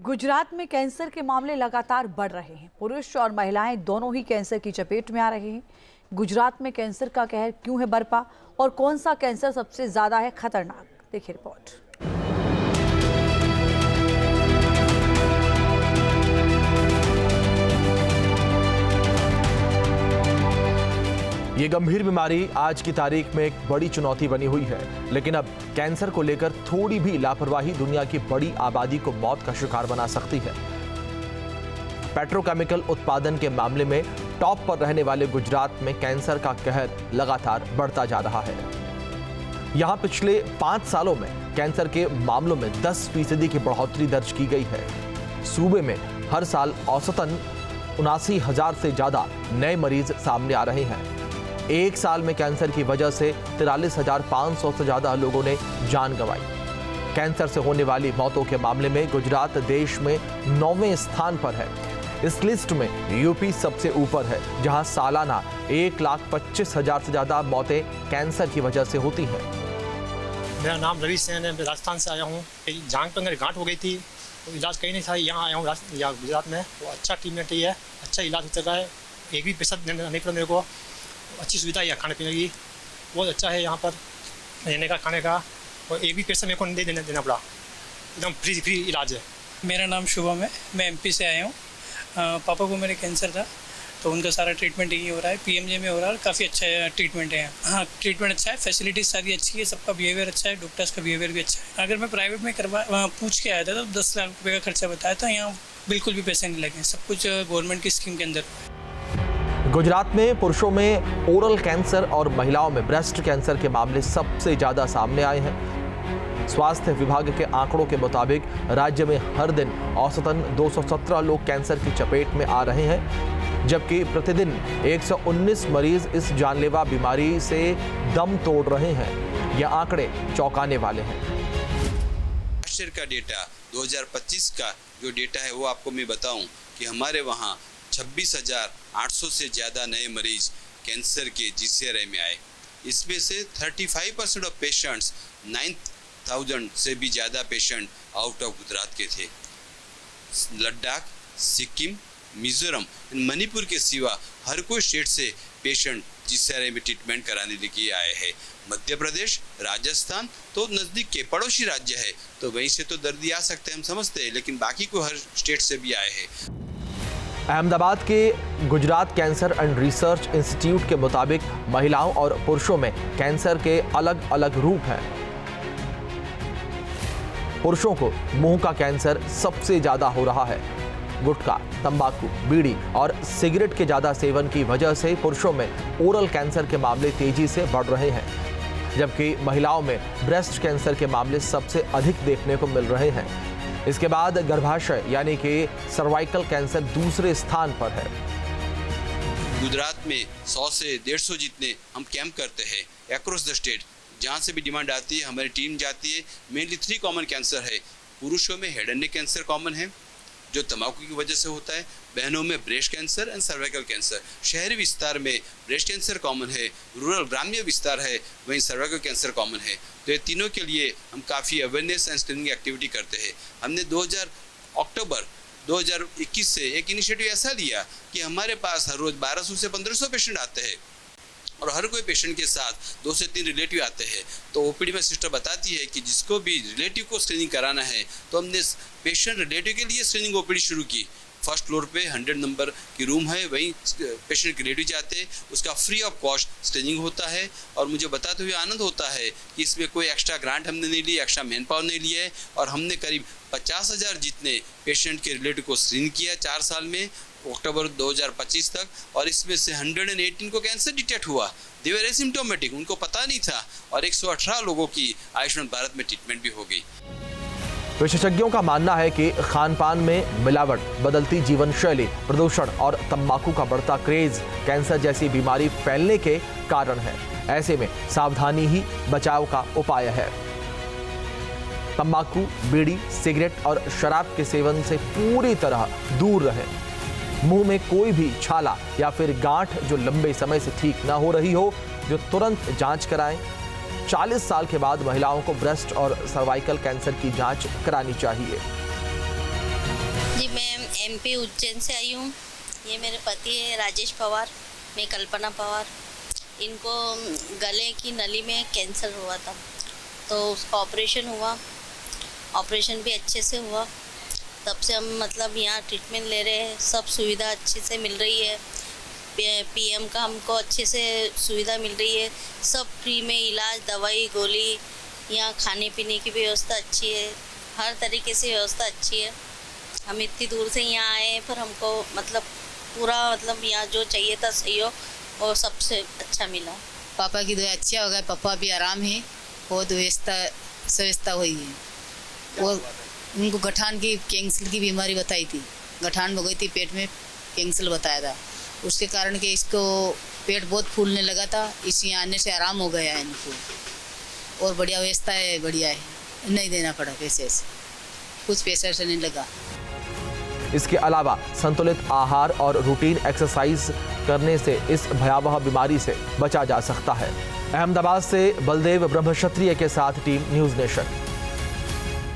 गुजरात में कैंसर के मामले लगातार बढ़ रहे हैं। पुरुष और महिलाएं दोनों ही कैंसर की चपेट में आ रहे हैं। गुजरात में कैंसर का कहर क्यों है बरपा और कौन सा कैंसर सबसे ज्यादा है खतरनाक, देखिए रिपोर्ट। ये गंभीर बीमारी आज की तारीख में एक बड़ी चुनौती बनी हुई है, लेकिन अब कैंसर को लेकर थोड़ी भी लापरवाही दुनिया की बड़ी आबादी को मौत का शिकार बना सकती है। पेट्रोकेमिकल उत्पादन के मामले में टॉप पर रहने वाले गुजरात में कैंसर का कहर लगातार बढ़ता जा रहा है। यहां पिछले 5 सालों में कैंसर के मामलों में 10% की बढ़ोतरी दर्ज की गई है। सूबे में हर साल औसतन 79,000 से ज्यादा नए मरीज सामने आ रहे हैं। एक साल में कैंसर की वजह से 43,500 से ज्यादा लोगों ने जान गंवाई। कैंसर से होने वाली मौतों के मामले में गुजरात देश में 9वें स्थान पर है। इस लिस्ट में यूपी सबसे ऊपर है, जहां सालाना 1,25,000 से ज्यादा मौतें कैंसर की वजह से होती हैं। मेरा नाम रवि सेन है, मैं राजस्थान से आया हूँ। जांग पे मेरी गांठ हो गई थी, तो इलाज कहीं नहीं था। यहाँ आया हूँ गुजरात में, वो अच्छा ट्रीटमेंट ही है, अच्छा इलाज हो चुका है। एक भी पैसा नहीं पड़ा मेरे को, अच्छी सुविधा है खाने पीने की, बहुत अच्छा है यहाँ पर रहने का, खाने का, और एक भी पैसा मेरे को नहीं देना पड़ा, एकदम फ्री इलाज है। मेरा नाम शुभम है, मैं एमपी से आया हूँ। पापा को मेरे कैंसर था, तो उनका सारा ट्रीटमेंट यही हो रहा है, पीएमजे में हो रहा है। काफ़ी अच्छा ट्रीटमेंट है। हाँ, ट्रीटमेंट अच्छा है, फैसिलिटीज सारी अच्छी है, सबका बिहेवियर अच्छा है, डॉक्टर्स का बिहेवियर भी अच्छा है। अगर मैं प्राइवेट में पूछ के आया था तो 10 लाख रुपये का खर्चा बताया था। यहाँ बिल्कुल भी पैसे नहीं लगे, सब कुछ गवर्नमेंट की स्कीम के अंदर। गुजरात में पुरुषों में ओरल कैंसर और महिलाओं में ब्रेस्ट कैंसर के मामले सबसे ज्यादा सामने आए हैं। स्वास्थ्य विभाग के आंकड़ों के मुताबिक राज्य में हर दिन औसतन 217 लोग कैंसर की चपेट में आ रहे हैं, जबकि प्रतिदिन 119 मरीज इस जानलेवा बीमारी से दम तोड़ रहे हैं। ये आंकड़े चौंकाने वाले हैं। का डेटा 2025 का जो डेटा है वो आपको मैं बताऊं कि हमारे वहाँ 26,800 से ज़्यादा नए मरीज कैंसर के जीसीआरआई में आए। इसमें से 35% ऑफ पेशेंट्स 9,000 से भी ज़्यादा पेशेंट आउट ऑफ गुजरात के थे। लद्दाख, सिक्किम, मिजोरम, मणिपुर के सिवा हर कोई स्टेट से पेशेंट जीसीआरआई में ट्रीटमेंट कराने के लिए आए हैं। मध्य प्रदेश, राजस्थान तो नज़दीक के पड़ोसी राज्य है, तो वहीं से तो दर्दी आ सकते हैं, हम समझते हैं, लेकिन बाकी को हर स्टेट से भी आए हैं। अहमदाबाद के Gujarat cancer and research institute के मुताबिक महिलाओं और पुरुषों में कैंसर के अलग अलग रूप हैं। पुरुषों को मुंह का कैंसर सबसे ज्यादा हो रहा है। गुटखा, तंबाकू, बीड़ी और सिगरेट के ज्यादा सेवन की वजह से पुरुषों में ओरल कैंसर के मामले तेजी से बढ़ रहे हैं, जबकि महिलाओं में ब्रेस्ट कैंसर के मामले सबसे अधिक देखने को मिल रहे हैं। इसके बाद गर्भाशय यानी कि सर्वाइकल कैंसर दूसरे स्थान पर है। गुजरात में 100 से 150 जितने हम कैंप करते हैं अक्रॉस द स्टेट। जहाँ से भी डिमांड आती है हमारी टीम जाती है। मेनली 3 कॉमन कैंसर है। पुरुषों में head and neck cancer common है, जो तंबाकू की वजह से होता है। बहनों में breast cancer and cervical cancer. शहरी विस्तार में ब्रेस्ट कैंसर कॉमन है, रूरल ग्रामीण विस्तार है, वहीं सर्वाइकल कैंसर कॉमन है। तो ये तीनों के लिए हम काफ़ी अवेयरनेस एंड स्क्रीनिंग एक्टिविटी करते हैं। हमने अक्टूबर 2021 से एक इनिशिएटिव ऐसा लिया कि हमारे पास हर रोज 1200 से 1500 पेशेंट आते हैं, और हर कोई पेशेंट के साथ 2 से 3 रिलेटिव आते हैं। तो ओपीडी में सिस्टर बताती है कि जिसको भी रिलेटिव को स्क्रीनिंग कराना है, तो हमने पेशेंट रिलेटिव के लिए स्क्रीनिंग ओपीडी शुरू की। फर्स्ट फ्लोर पे 100 नंबर की रूम है, वहीं पेशेंट के रिलेटिव जाते हैं, उसका फ्री ऑफ कॉस्ट स्क्रीनिंग होता है। और मुझे बताते हुए आनंद होता है कि इसमें कोई एक्स्ट्रा ग्रांट हमने नहीं ली, एक्स्ट्रा मैन पावर नहीं लिया है, और हमने करीब 50,000 जितने पेशेंट के रिलेटिव को स्क्रीन किया 4 साल में, अक्टूबर 2025 तक। और इसमें से 118 को कैंसर डिटेक्ट हुआ। दे वर एसिम्प्टोमेटिक, उनको पता नहीं था, और 118 लोगों की आयुष्मान भारत में ट्रीटमेंट भी हो गई। विशेषज्ञों का मानना है कि खान-पान में मिलावट, बदलती जीवन शैली, प्रदूषण और तंबाकू का बढ़ता क्रेज कैंसर जैसी बीमारी फैलने के कारण है। ऐसे में सावधानी ही बचाव का उपाय है। तंबाकू, बीड़ी, सिगरेट और शराब के सेवन से पूरी तरह दूर रहें। मुंह में कोई भी छाला या फिर गांठ जो लंबे समय से ठीक ना हो रही हो, जो तुरंत जांच कराएं। 40 साल के बाद महिलाओं को ब्रेस्ट और सर्वाइकल कैंसर की जांच करानी चाहिए। जी मैं एमपी उज्जैन से आई हूँ। ये मेरे पति है राजेश पवार, मैं कल्पना पवार। इनको गले की नली में कैंसर हुआ था, तो उसका ऑपरेशन हुआ। ऑपरेशन भी अच्छे से हुआ। तब से हम मतलब यहाँ ट्रीटमेंट ले रहे हैं। सब सुविधा अच्छे से मिल रही है। पीएम का हमको अच्छे से सुविधा मिल रही है। सब फ्री में इलाज, दवाई, गोली, यहाँ खाने पीने की व्यवस्था अच्छी है। हर तरीके से व्यवस्था अच्छी है। हम इतनी दूर से यहाँ आए हैं, पर हमको मतलब पूरा मतलब यहाँ जो चाहिए था सहयोग और सबसे अच्छा मिला। पापा की दुआ अच्छा हो गया। पापा भी आराम है, बहुत व्यवस्था हुई है। और उनको गठान की कैंसर की बीमारी बताई थी। गठान हो गई थी पेट में, कैंसर बताया था। उसके कारण के इसको पेट बहुत फूलने लगा था। इस यहाँ आने से आराम हो गया है इनको। और बढ़िया व्यवस्था है, बढ़िया है। नहीं देना पड़ा पैसे से, कुछ पैसा से नहीं लगा। इसके अलावा संतुलित आहार और रूटीन एक्सरसाइज करने से इस भयावह बीमारी से बचा जा सकता है। अहमदाबाद से बलदेव ब्रह्मक्षत्रिय के साथ टीम न्यूज़ नेशन।